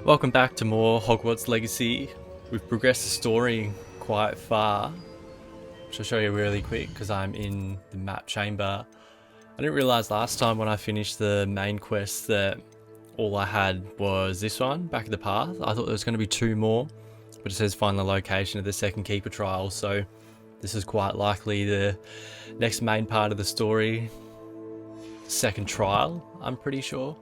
Welcome back to more Hogwarts Legacy. We've progressed the story quite far, which I'll show you really quick because I'm in the map chamber. I didn't realise last time when I finished the main quest that all I had was this one, Back of the Path. I thought there was going to be two more, but it says find the location of the second keeper trial, so this is quite likely the next main part of the story. Second trial, I'm pretty sure.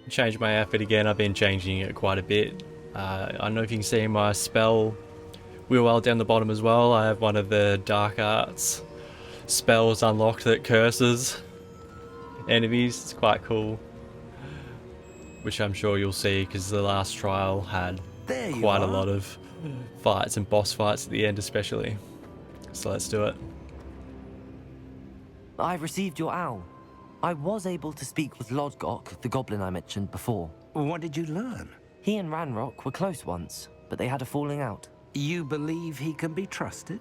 Changed my outfit again. I've been changing it quite a bit. I don't know if you can see my spell wheel down the bottom as well. I have one of the dark arts spells unlocked that curses enemies. It's quite cool, which I'm sure you'll see because the last trial had quite a lot of fights and boss fights at the end especially. So let's do it. I've received your owl. I was able to speak with Lodgok, the goblin I mentioned before. What did you learn? He and Ranrock were close once, but they had a falling out. You believe he can be trusted?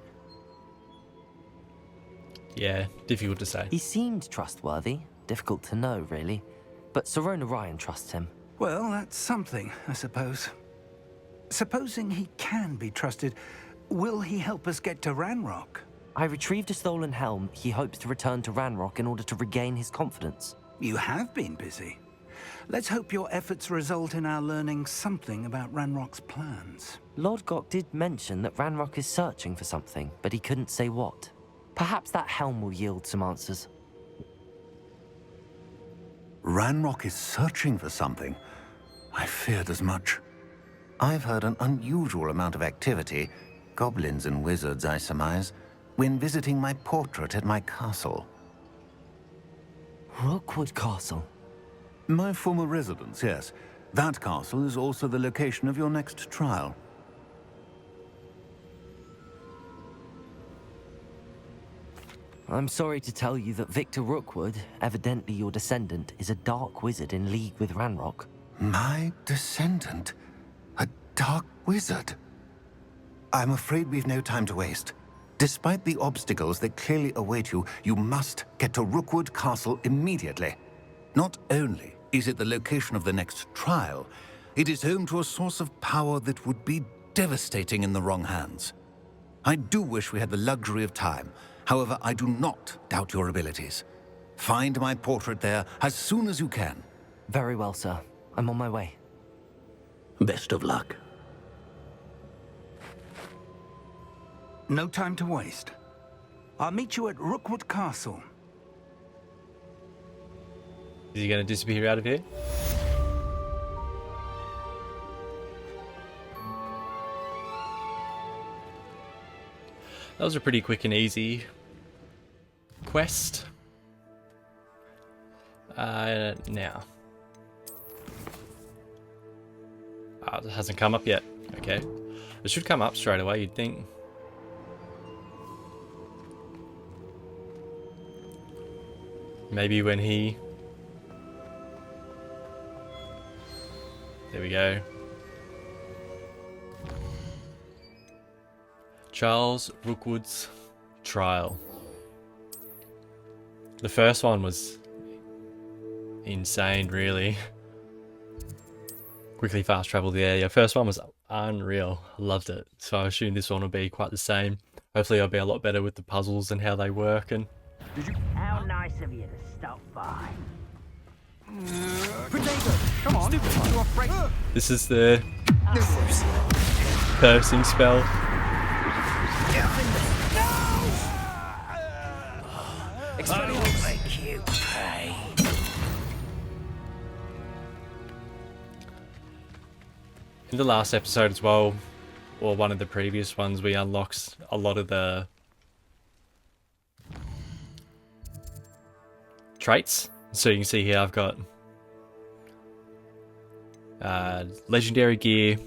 Yeah, difficult to say. He seemed trustworthy. Difficult to know, really. But Sirona Ryan trusts him. Well, that's something, I suppose. Supposing he can be trusted, will he help us get to Ranrock? I retrieved a stolen helm. He hopes to return to Ranrock in order to regain his confidence. You have been busy. Let's hope your efforts result in our learning something about Ranrock's plans. Lodgok did mention that Ranrock is searching for something, but he couldn't say what. Perhaps that helm will yield some answers. Ranrock is searching for something. I feared as much. I've heard an unusual amount of activity, goblins and wizards, I surmise, when visiting my portrait at my castle. Rookwood Castle. My former residence, yes. That castle is also the location of your next trial. I'm sorry to tell you that Victor Rookwood, evidently your descendant, is a dark wizard in league with Ranrock. My descendant? A dark wizard? I'm afraid we've no time to waste. Despite the obstacles that clearly await you, you must get to Rookwood Castle immediately. Not only is it the location of the next trial, it is home to a source of power that would be devastating in the wrong hands. I do wish we had the luxury of time. However, I do not doubt your abilities. Find my portrait there as soon as you can. Very well, sir. I'm on my way. Best of luck. No time to waste. I'll meet you at Rookwood Castle. Is he going to disappear out of here? That was a pretty quick and easy quest. Now. It hasn't come up yet. Okay. It should come up straight away, you'd think. Maybe when he... There we go. Charles Rookwood's trial. The first one was insane, really. Quickly fast travel there. Yeah, first one was unreal. Loved it. So I assume this one will be quite the same. Hopefully I'll be a lot better with the puzzles and how they work. And How nice of you to stop by. Come on. You're afraid. this is the cursing spell. I will make you pay. In the last episode as well, or one of the previous ones, we unlocked a lot of the traits. So you can see here I've got legendary gear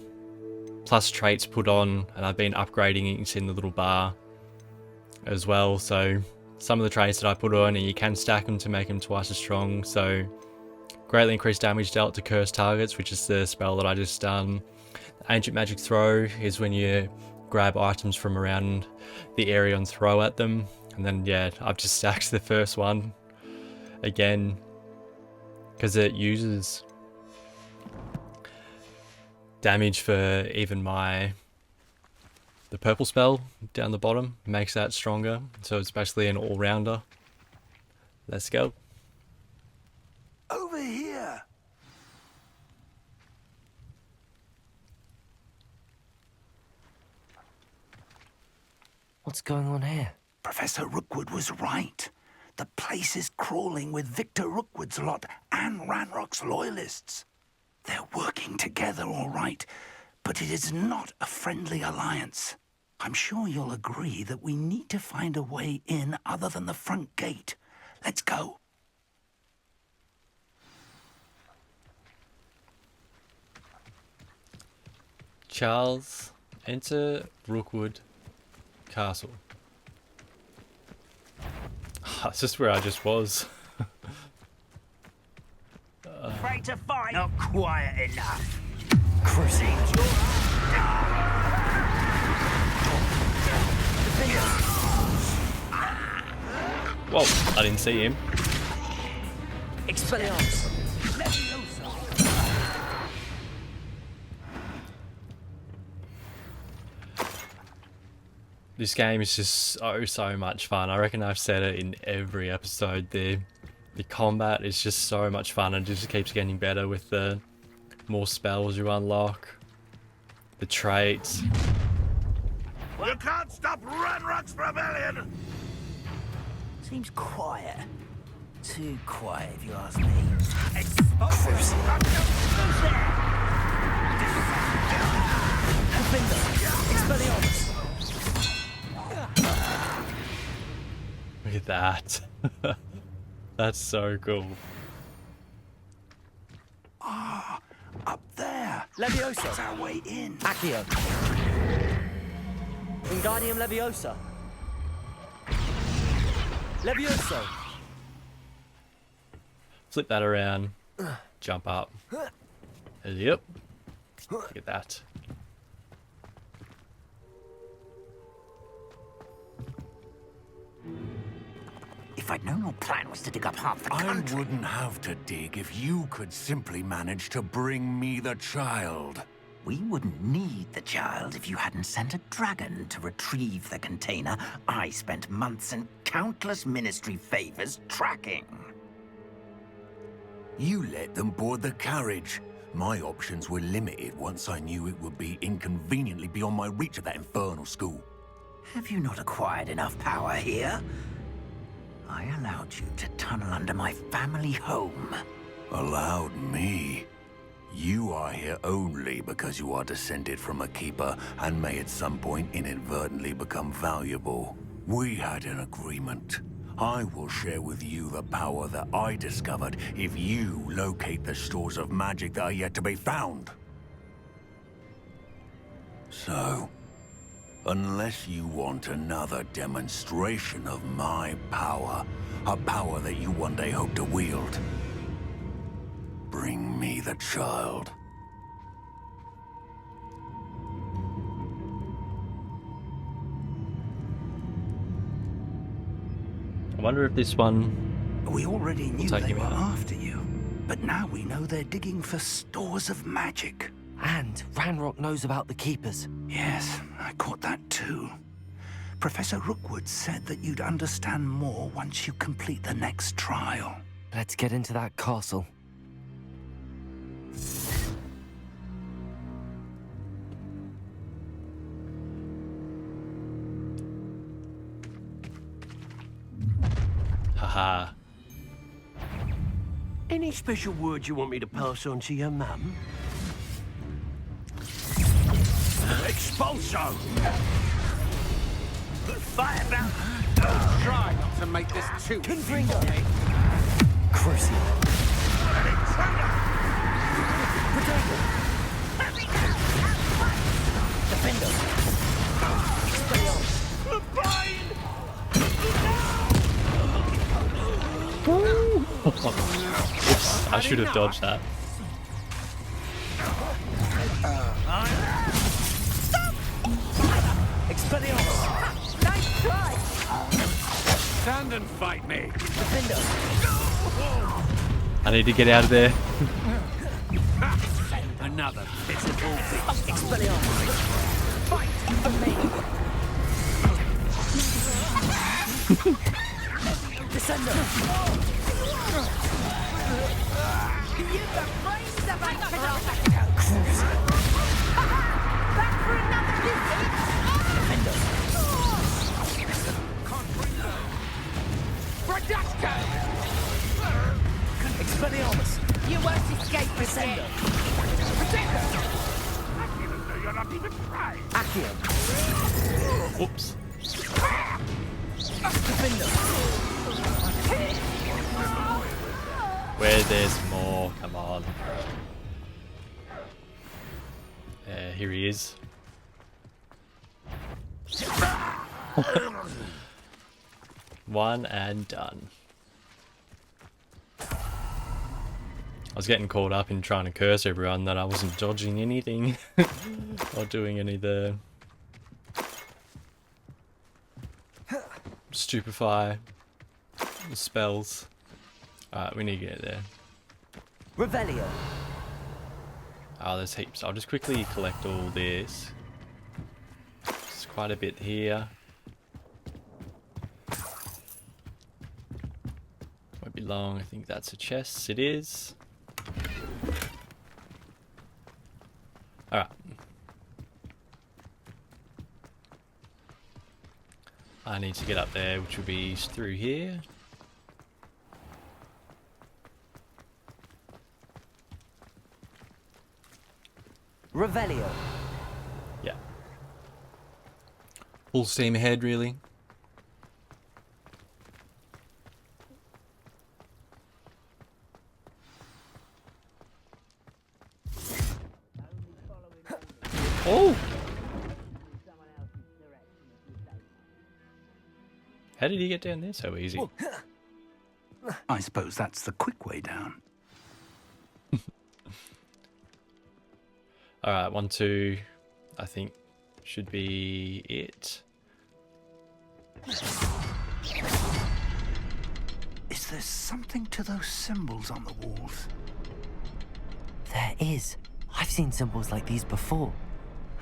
plus traits put on, and I've been upgrading it. You see in the little bar as well. So some of the traits that I put on, and you can stack them to make them twice as strong. So greatly increased damage dealt to cursed targets, which is the spell that I just done. Ancient magic throw is when you grab items from around the area and throw at them. And then yeah, I've just stacked the first one again because it uses damage for even the purple spell down the bottom makes that stronger. So it's basically an all-rounder. Let's go. Over here. What's going on here? Professor Rookwood was right. The place is crawling with Victor Rookwood's lot and Ranrock's loyalists. They're working together, all right, but it is not a friendly alliance. I'm sure you'll agree that we need to find a way in other than the front gate. Let's go. Charles, enter Rookwood Castle. That's just where I just was. Afraid to fight? Not quiet enough. Cruising. Whoa, I didn't see him. Expelliarmus. This game is just so much fun. I reckon I've said it in every episode. The combat is just so much fun and just keeps getting better with the more spells you unlock, the traits. You can't stop Ranrock's rebellion! Seems quiet. Too quiet, if you ask me. Expelliarmus. Look at that. That's so cool. Up there. Leviosa. That's our way in. Accio. Wingardium Leviosa. Levioso. Flip that around. Jump up. Yep. Look at that. If I'd known your plan was to dig up half the I country... wouldn't have to dig if you could simply manage to bring me the child. We wouldn't need the child if you hadn't sent a dragon to retrieve the container I spent months and countless ministry favors tracking. You let them board the carriage. My options were limited once I knew it would be inconveniently beyond my reach at that infernal school. Have you not acquired enough power here? I allowed you to tunnel under my family home. Allowed me? You are here only because you are descended from a keeper and may at some point inadvertently become valuable. We had an agreement. I will share with you the power that I discovered if you locate the stores of magic that are yet to be found. So, unless you want another demonstration of my power, a power that you one day hope to wield, bring me the child. I wonder if this one... We already knew take they him were out. after you. But now we know they're digging for stores of magic. And Ranrock knows about the Keepers. Yes, I caught that too. Professor Rookwood said that you'd understand more once you complete the next trial. Let's get into that castle. Haha. Any special words you want me to pass on to your mum? Expulso! Fire down! Try not to make this too Confringo. Crucial. Defender. Expelliarmus. Oops, I should have dodged that. Expelliarmus. Nice try. Stand and fight me. Defender. I need to get out of there. And another pitiful beast. Expelliarmus! Fight for me! Descender! Expelliarmus! You won't escape with Descender! You're not even trying. Accio! Oops. Defender! Where there's more, come on. Here he is. One and done. I was getting caught up in trying to curse everyone that I wasn't dodging anything or doing any of the stupefy spells. Alright, we need to get there. Revelio! Oh, there's heaps. I'll just quickly collect all this. There's quite a bit here. Won't be long. I think that's a chest. It is. Alright. I need to get up there, which will be through here. Revelio! Yeah. Full steam ahead, really. Oh! How did he get down there so easy? I suppose that's the quick way down. Alright, 1, 2, I think should be it. Is there something to those symbols on the walls? There is. I've seen symbols like these before.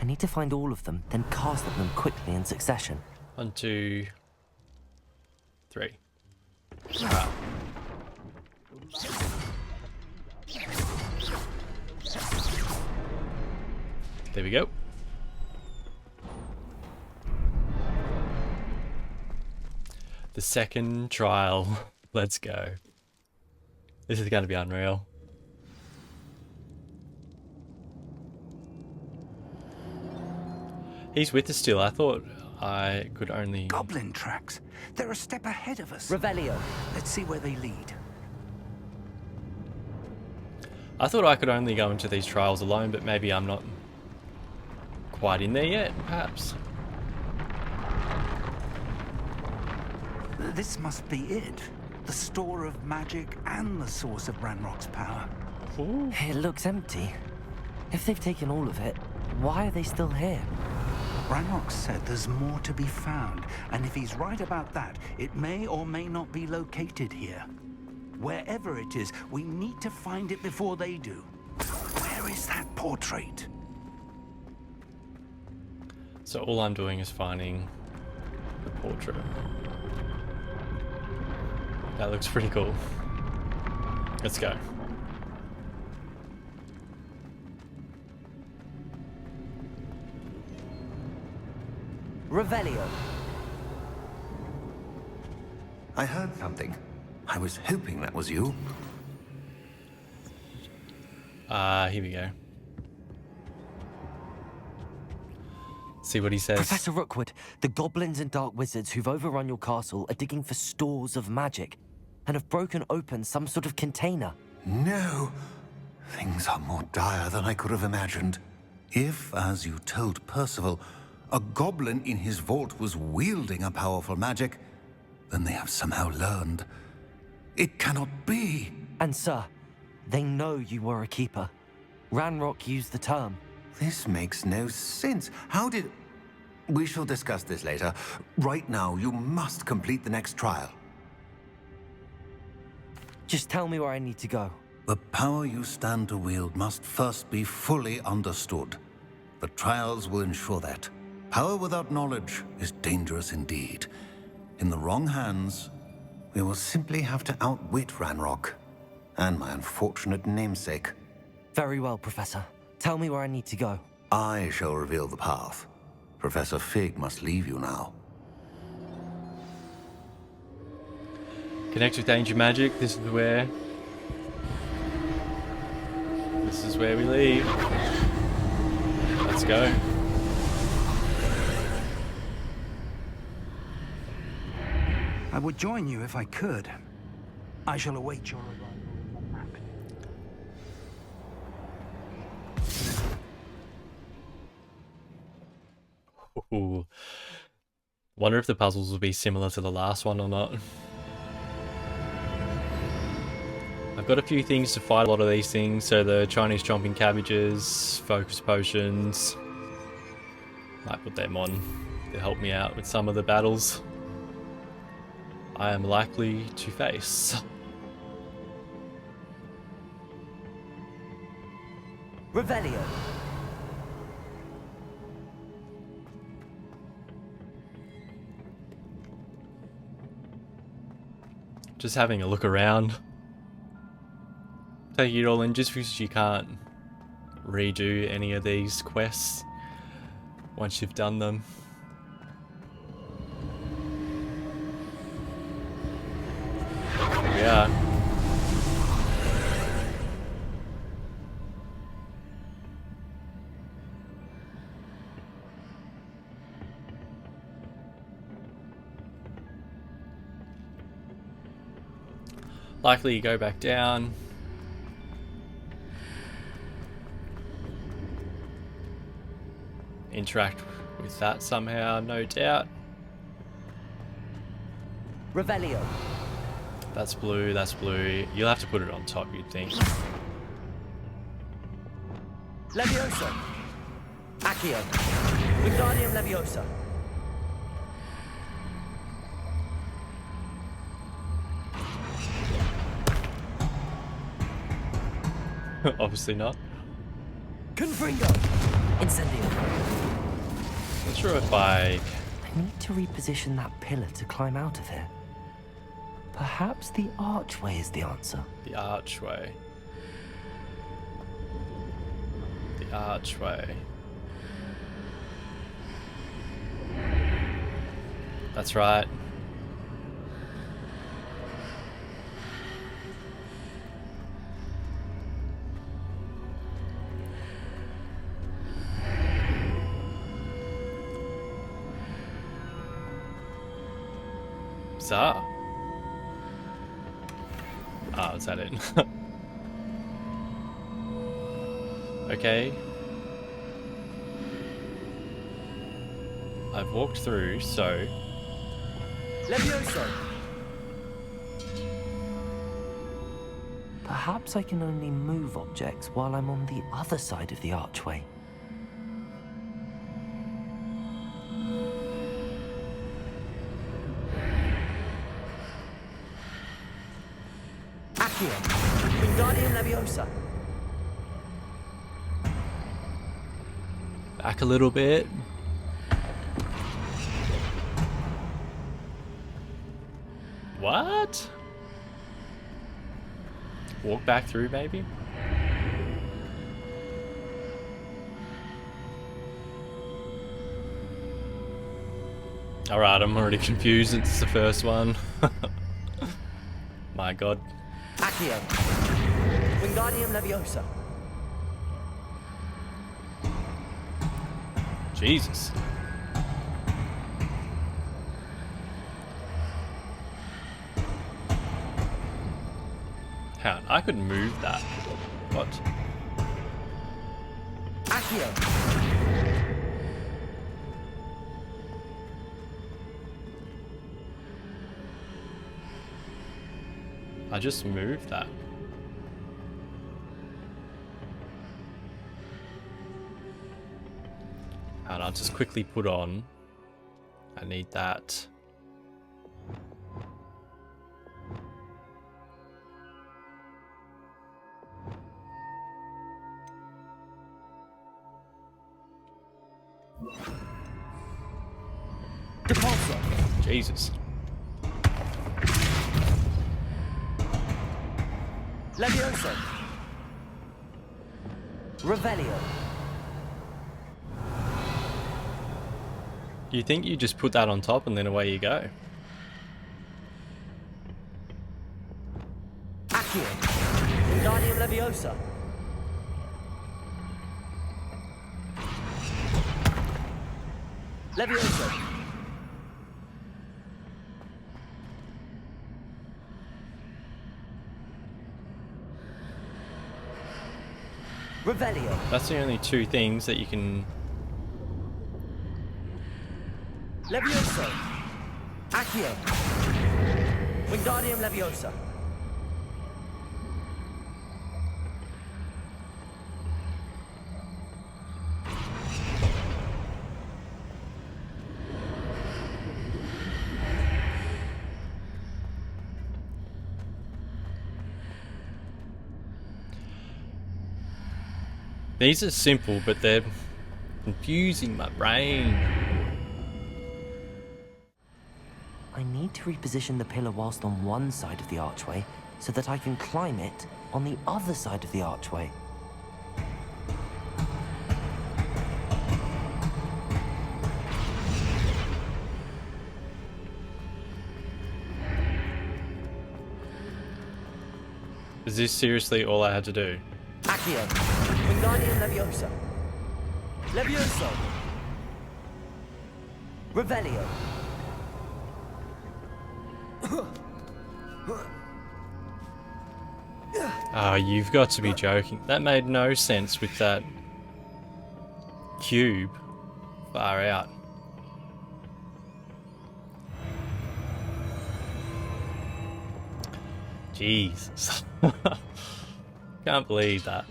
I need to find all of them, then cast at them quickly in succession. 1, 2, 3. Alright. There we go. The second trial. Let's go. This is going to be unreal. He's with us still. I thought I could only... Goblin tracks. They're a step ahead of us. Revelio! Let's see where they lead. I thought I could only go into these trials alone, but maybe I'm not quite in there yet, perhaps. This must be it. The store of magic and the source of Ranrock's power. Ooh. It looks empty. If they've taken all of it, why are they still here? Ranrock said there's more to be found, and if he's right about that, it may or may not be located here. Wherever it is, we need to find it before they do. Where is that portrait? So all I'm doing is finding the portrait. That looks pretty cool. Let's go. Revelio! I heard something. I was hoping that was you. Here we go. See what he says. Professor Rookwood, the goblins and dark wizards who've overrun your castle are digging for stores of magic and have broken open some sort of container. No. Things are more dire than I could have imagined. If, as you told Percival, a goblin in his vault was wielding a powerful magic, then they have somehow learned. It cannot be. And sir, they know you were a keeper. Ranrock used the term. This makes no sense. How did... We shall discuss this later. Right now, you must complete the next trial. Just tell me where I need to go. The power you stand to wield must first be fully understood. The trials will ensure that. Power without knowledge is dangerous indeed. In the wrong hands, we will simply have to outwit Ranrock and my unfortunate namesake. Very well, Professor. Tell me where I need to go. I shall reveal the path. Professor Fig must leave you now. Connect with Danger Magic. This is where we leave. Let's go. I would join you if I could. I shall await your arrival on the map. Ooh. Wonder if the puzzles will be similar to the last one or not. I've got a few things to fight a lot of these things, so the Chinese chomping cabbages, focus potions. Might put them on to help me out with some of the battles I am likely to face. Revelio. Just having a look around. Taking it all in just because you can't redo any of these quests once you've done them. Here we are. Likely you go back down. Interact with that somehow, no doubt. Revelio. That's blue, that's blue. You'll have to put it on top, you'd think. Leviosa. Accio. Wingardium Leviosa. Obviously not. Confringo. Incendio. Not sure if I need to reposition that pillar to climb out of here. Perhaps the archway is the answer. The archway. The archway. That's right. Bizarre. Ah, is that it? Okay. I've walked through, so... Levioso! Perhaps I can only move objects while I'm on the other side of the archway. Accio! Wingardium Leviosa! Back a little bit. What? Walk back through, maybe? Alright, I'm already confused. It's the first one. My god. Accio! Wingardium Leviosa! Jesus. Hang on, I could move that. What? Accio! I just moved that. And I'll just quickly put on. I need that. Depulso. Jesus. Levioso. Revelio. You think you just put that on top and then away you go? Accio. Wingardium Leviosa. Levioso. Revelio. That's the only two things that you can... Levioso. Accio. Wingardium Leviosa. These are simple, but they're confusing my brain. I need to reposition the pillar whilst on one side of the archway so that I can climb it on the other side of the archway. Is this seriously all I had to do? Accio. Wingardium Leviosa. Levioso. Revelio. Oh, you've got to be joking. That made no sense with that cube. Far out. Jesus. Can't believe that.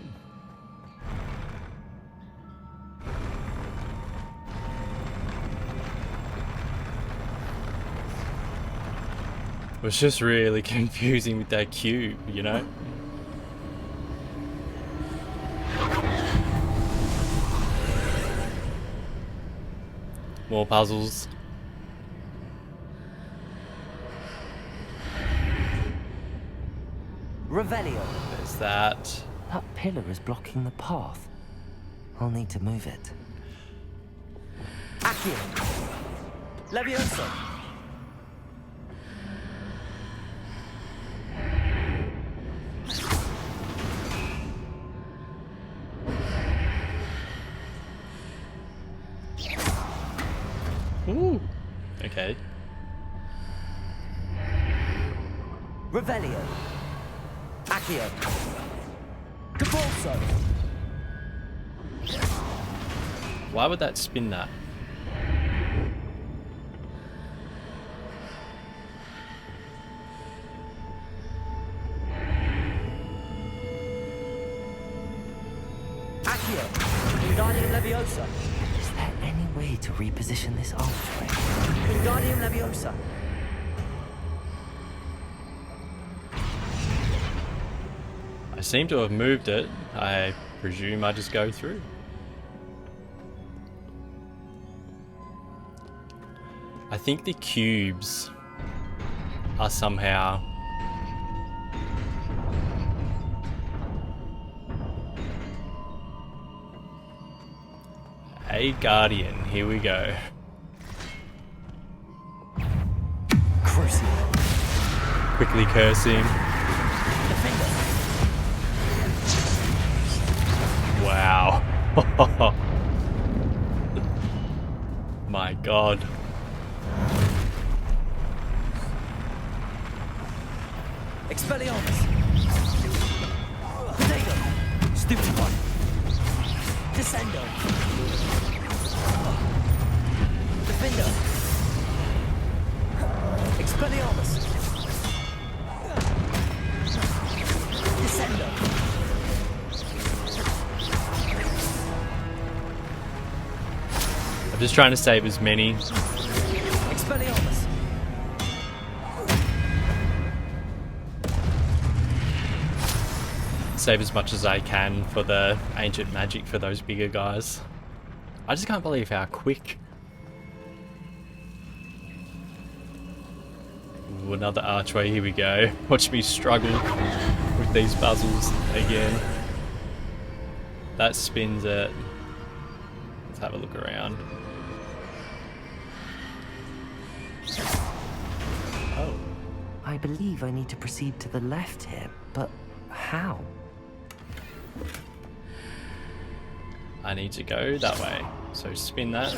It was just really confusing with that cube, you know? More puzzles. Revelio. There's that. That pillar is blocking the path. I'll need to move it. Accio. Levioso. Ooh. Okay. Revelio. Accio. Depulso. Why would that spin that? Accio. Wingardium Leviosa. Is there any way to reposition this archway? Wingardium Leviosa. I seem to have moved it. I presume I just go through. I think the cubes are somehow... Hey Guardian, here we go. Crucible. Quickly cursing. Defender. Wow. My god. Expelliarmus. Potato. Stupid one. Descendo. Defender. Expelliarmus. Descendo. I'm just trying to save as many. Expelliarmus. Save as much as I can for the ancient magic for those bigger guys. I just can't believe how quick. Ooh, another archway, here we go. Watch me struggle with these puzzles again. That spins it. Let's have a look around. Oh. I believe I need to proceed to the left here, but how? I need to go that way. So spin that.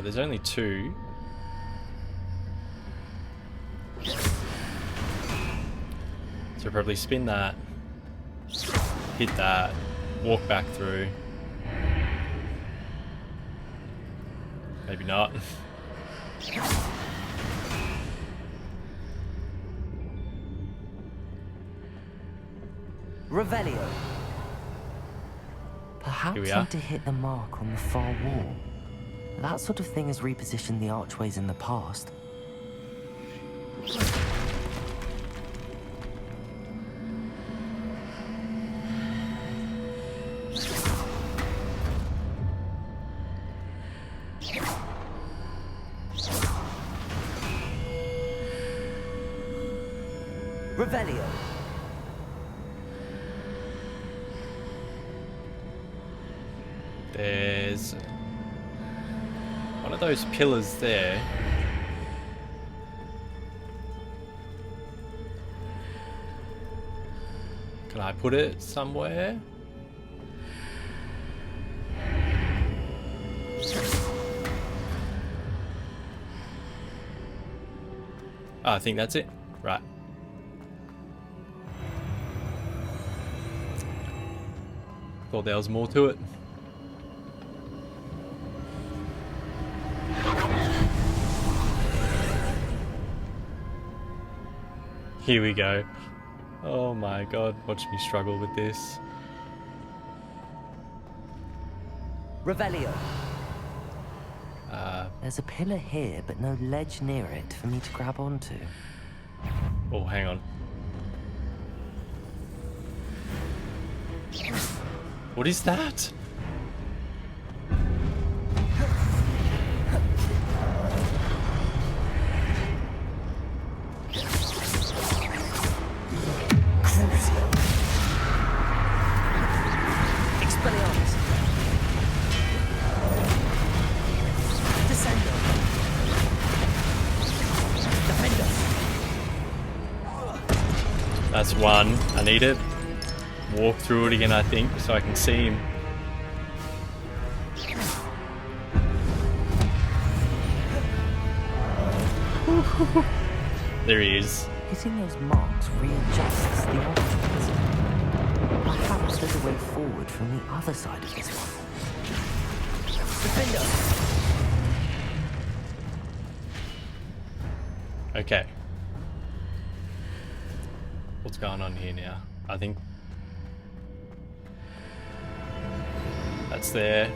There's only two. So probably spin that, hit that, walk back through. Maybe not. Revelio. Perhaps Here we I are. need to hit the mark on the far wall. That sort of thing has repositioned the archways in the past. Revelio. There's one of those pillars there. Can I put it somewhere? Oh, I think that's it. Right. Thought there was more to it. Here we go. Oh my god, watch me struggle with this. Revelio. There's a pillar here, but no ledge near it for me to grab onto. Oh, hang on. What is that? That's one. I need to walk through it again, I think, so I can see him. There he is. Hitting those marks readjusts the archways. Perhaps there's a way forward from the other side of this one. Defender! Okay. What's going on here now? I think that's there.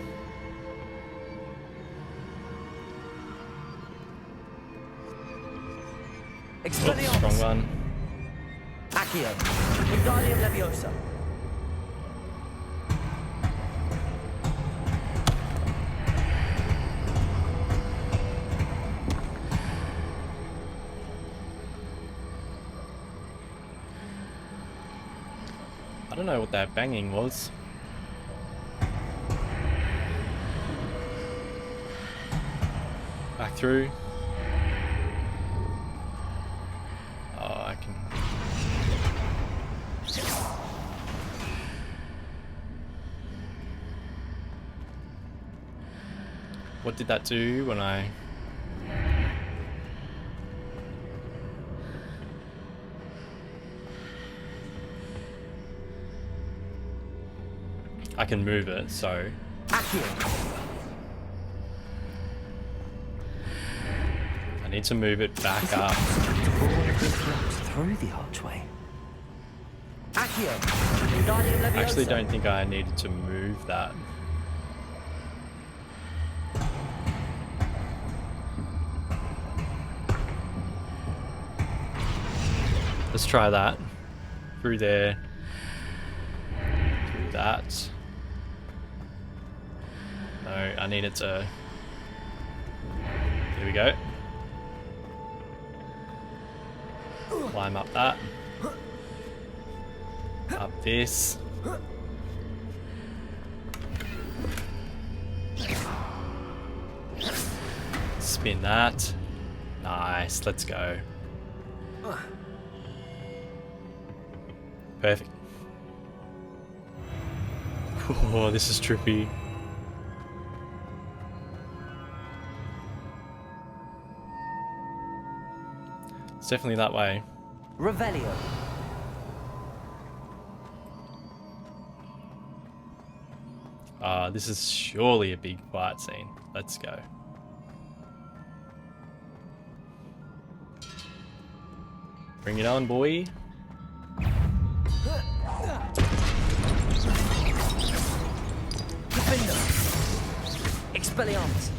Expelliarmus! Strong one. Accio! Wingardium Leviosa! I don't know what that banging was. Back through. Oh, I can... What did that do when I... I can move it, so... Accio! I need to move it back up. Through the archway. Accio! Wingardium Leviosa! I actually don't think I needed to move that. Let's try that. Through there. Through that. No, I need it to... Here we go. Climb up that. Up this. Spin that. Nice, let's go. Perfect. Oh, this is trippy. It's definitely that way. Revelio. This is surely a big fight scene. Let's go. Bring it on, boy. Defender. Expelliarmus.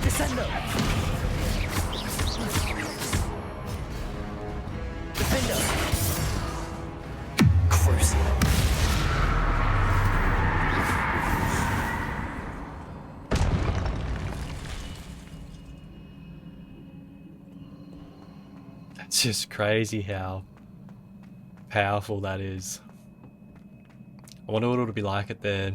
Descendo. Defender. Crucible. It's just crazy how powerful that is. I wonder what it'll be like at the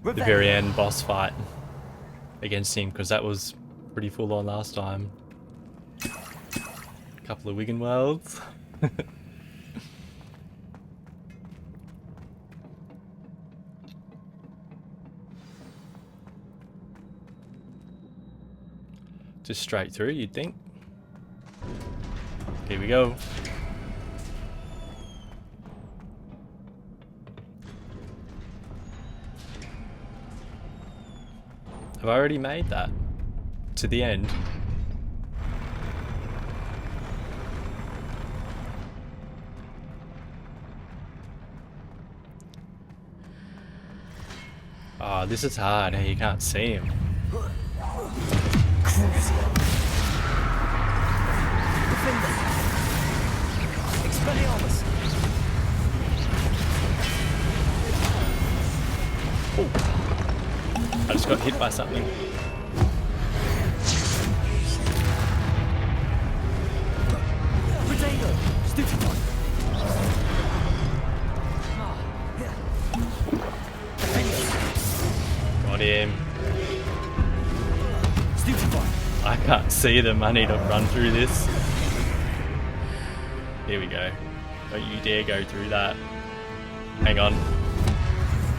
very end boss fight against him, because that was pretty full on last time. Couple of Wigan worlds. Just straight through, you'd think. Here we go. Have I already made that to the end? Oh, this is hard. Hey, you can't see him. Defender. Expelliarmus. I just got hit by something. Potato. Stupefy. Got him. Stupefy. I can't see them. I need to run through this. Here we go. Don't you dare go through that. Hang on.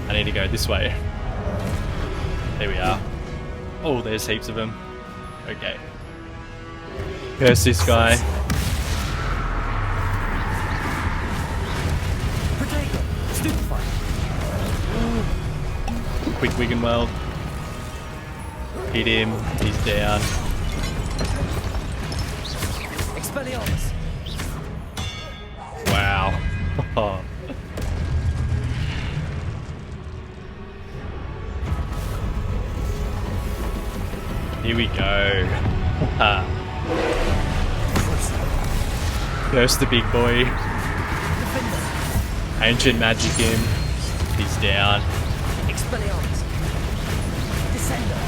I need to go this way. There we are. Oh, there's heaps of them. Okay. Curse this guy. Potato. Stupefy. Quick Wigan Weld. Hit him. He's down. Expelliarmus. Wow. Here we go. There's the big boy. Ancient magic him. He's down. Expelliarmus. Descendo.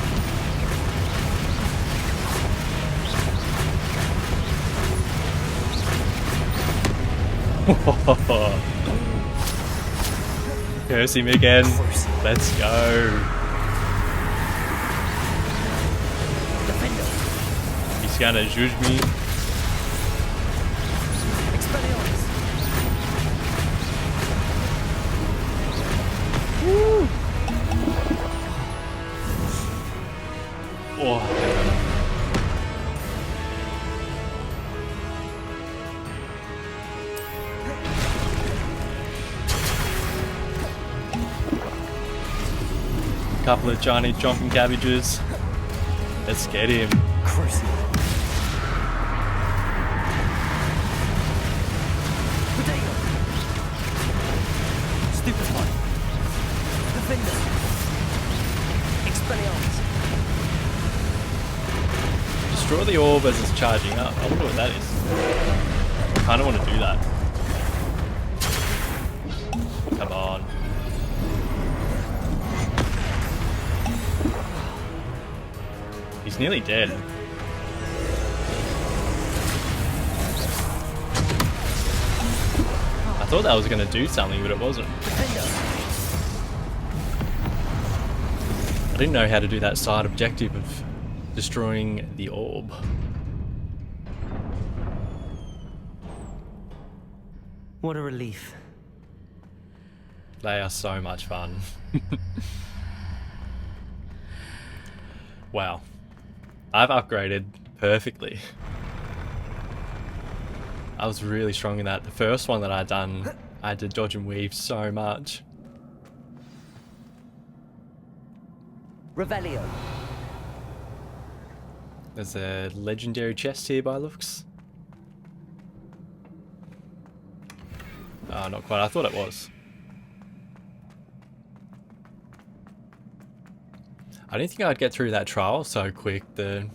Curse him again. Let's go. He's gonna judge me. Expelliarmus. Woo. Oh. Couple of Chinese chomping cabbages. Let's get him. Potato. Stupefy. the orb as it's charging up. I wonder what that is. I kind of want to do that. Come on. He's nearly dead. I thought that was going to do something, but it wasn't. I didn't know how to do that side objective of destroying the orb. What a relief. They are so much fun. Wow. I've upgraded perfectly. I was really strong in that. The first one that I'd done, I had to dodge and weave so much. Revelio. There's a legendary chest here by looks. Oh, not quite. I thought it was. I didn't think I'd get through that trial so quick. I didn't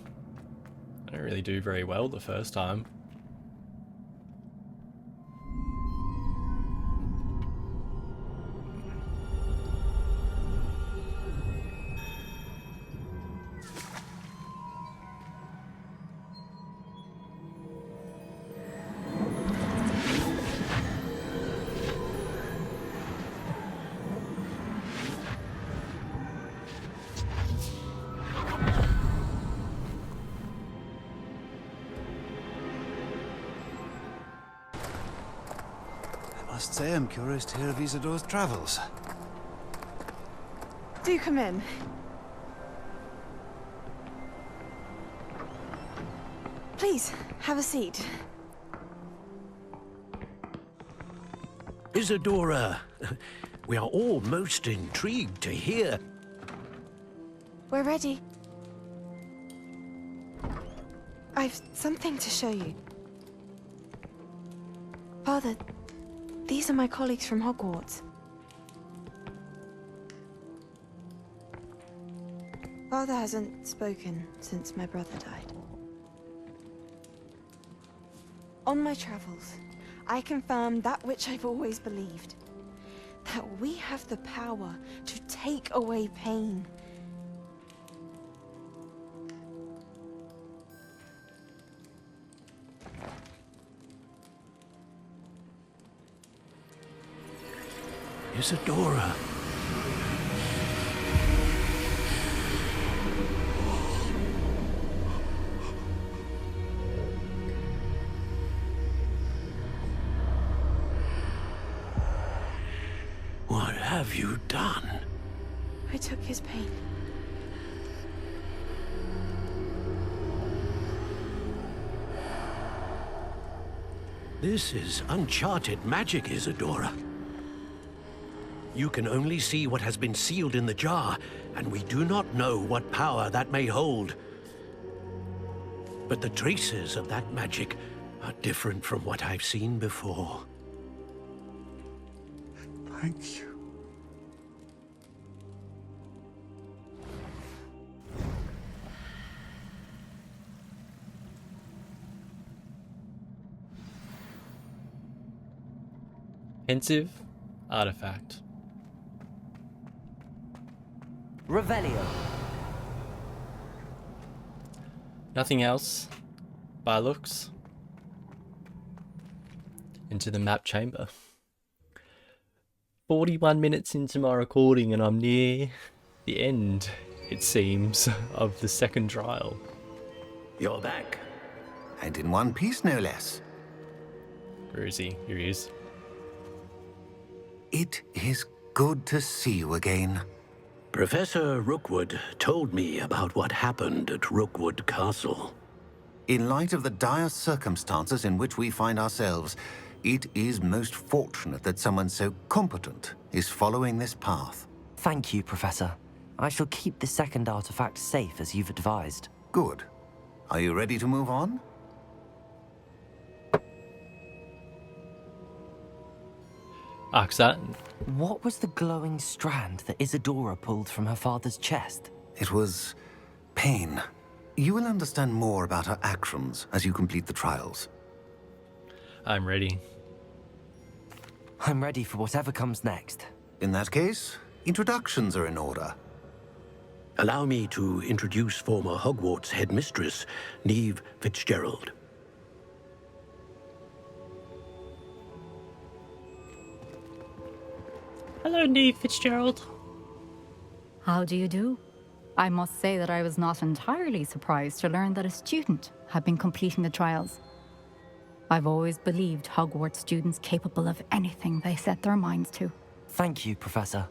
really do very well the first time. I must say I'm curious to hear of Isadore's travels. Do come in. Please, have a seat. Isadora, we are all most intrigued to hear. We're ready. I've something to show you. Father, these are my colleagues from Hogwarts. Father hasn't spoken since my brother died. On my travels, I confirmed that which I've always believed. That we have the power to take away pain. Isadora. What have you done? I took his pain. This is uncharted magic, Isadora. You can only see what has been sealed in the jar, and we do not know what power that may hold. But the traces of that magic are different from what I've seen before. Thank you. Pensive artifact. Revelio. Nothing else by looks. Into the map chamber. 41 minutes into my recording and I'm near the end, it seems, of the second trial. You're back. And in one piece, no less. Where is he? Here he is. It is good to see you again. Professor Rookwood told me about what happened at Rookwood Castle. In light of the dire circumstances in which we find ourselves, it is most fortunate that someone so competent is following this path. Thank you, Professor. I shall keep the second artifact safe as you've advised. Good. Are you ready to move on? Aksat. What was the glowing strand that Isadora pulled from her father's chest? It was pain. You will understand more about our actions as you complete the trials. I'm ready. I'm ready for whatever comes next. In that case, introductions are in order. Allow me to introduce former Hogwarts headmistress, Neve Fitzgerald. Hello, Neve Fitzgerald. How do you do? I must say that I was not entirely surprised to learn that a student had been completing the trials. I've always believed Hogwarts students capable of anything they set their minds to. Thank you, Professor.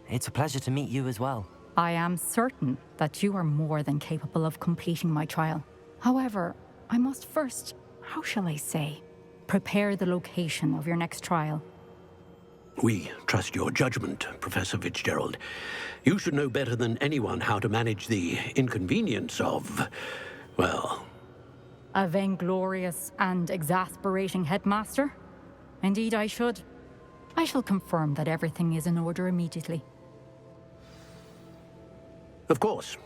It's a pleasure to meet you as well. I am certain that you are more than capable of completing my trial. However, I must first, how shall I say, prepare the location of your next trial. We trust your judgment, Professor Fitzgerald. You should know better than anyone how to manage the inconvenience of, well... A vainglorious and exasperating headmaster? Indeed I should. I shall confirm that everything is in order immediately. Of course.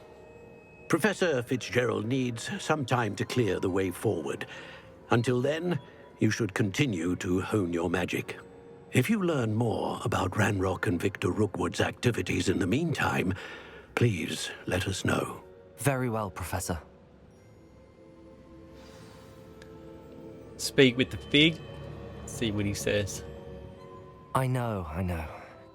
Professor Fitzgerald needs some time to clear the way forward. Until then, you should continue to hone your magic. If you learn more about Ranrock and Victor Rookwood's activities in the meantime, please let us know. Very well, Professor. Speak with the fig. See what he says. I know.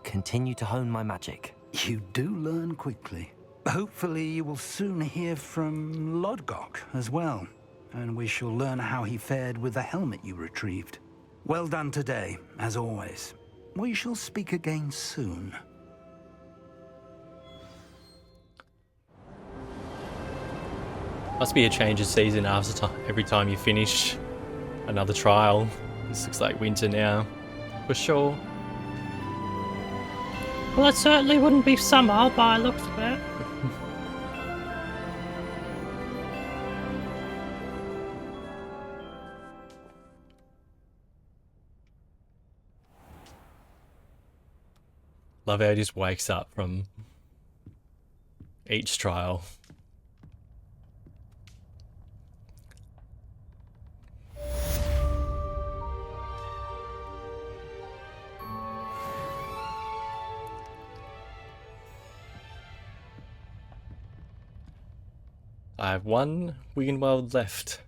Continue to hone my magic. You do learn quickly. Hopefully you will soon hear from Lodgok as well, and we shall learn how he fared with the helmet you retrieved. Well done today, as always. We shall speak again soon. Must be a change of season after every time you finish another trial. This looks like winter now, for sure. Well, it certainly wouldn't be summer by the looks of it. Love how he just wakes up from each trial. I have one Wiggenweld left.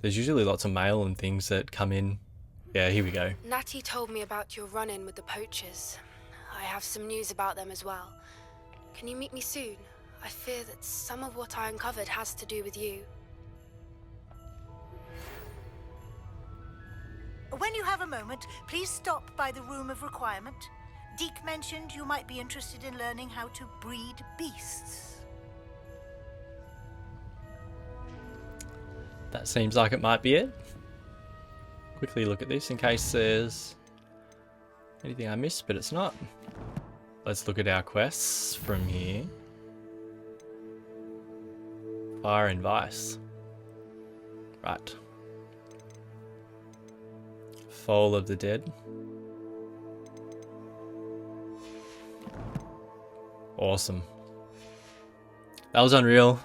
There's usually lots of mail and things that come in. Yeah, here we go. Natty told me about your run-in with the poachers. I have some news about them as well. Can you meet me soon? I fear that some of what I uncovered has to do with you. When you have a moment, please stop by the Room of Requirement. Deke mentioned you might be interested in learning how to breed beasts. That seems like it might be it. Quickly look at this in case there's anything I missed, but it's not. Let's look at our quests from here. Fire and Vice. Right. Fall of the Dead. Awesome. That was unreal.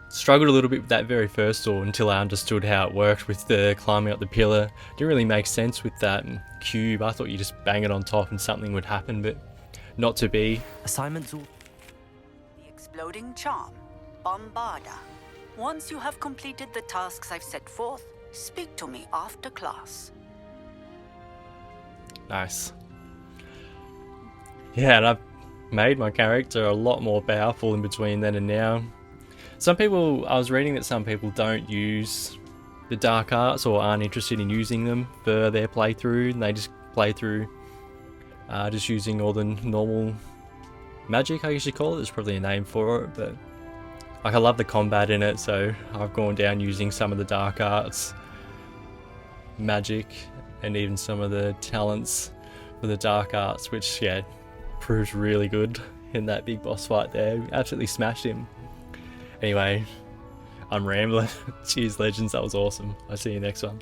Struggled a little bit with that very first door until I understood how it worked with the climbing up the pillar. Didn't really make sense with that cube. I thought you just bang it on top and something would happen, but not to be. Assignments all... The Exploding Charm, Bombarda. Once you have completed the tasks I've set forth, speak to me after class. Nice. Yeah, and I've made my character a lot more powerful in between then and now. Some people, I was reading that some people don't use the dark arts or aren't interested in using them for their playthrough, and they just play through just using all the normal magic, I usually call it. There's probably a name for it, but like I love the combat in it, so I've gone down using some of the dark arts, magic, and even some of the talents for the dark arts, which yeah, proves really good in that big boss fight there. We absolutely smashed him. Anyway, I'm rambling. Cheers, legends. That was awesome. I'll see you next one.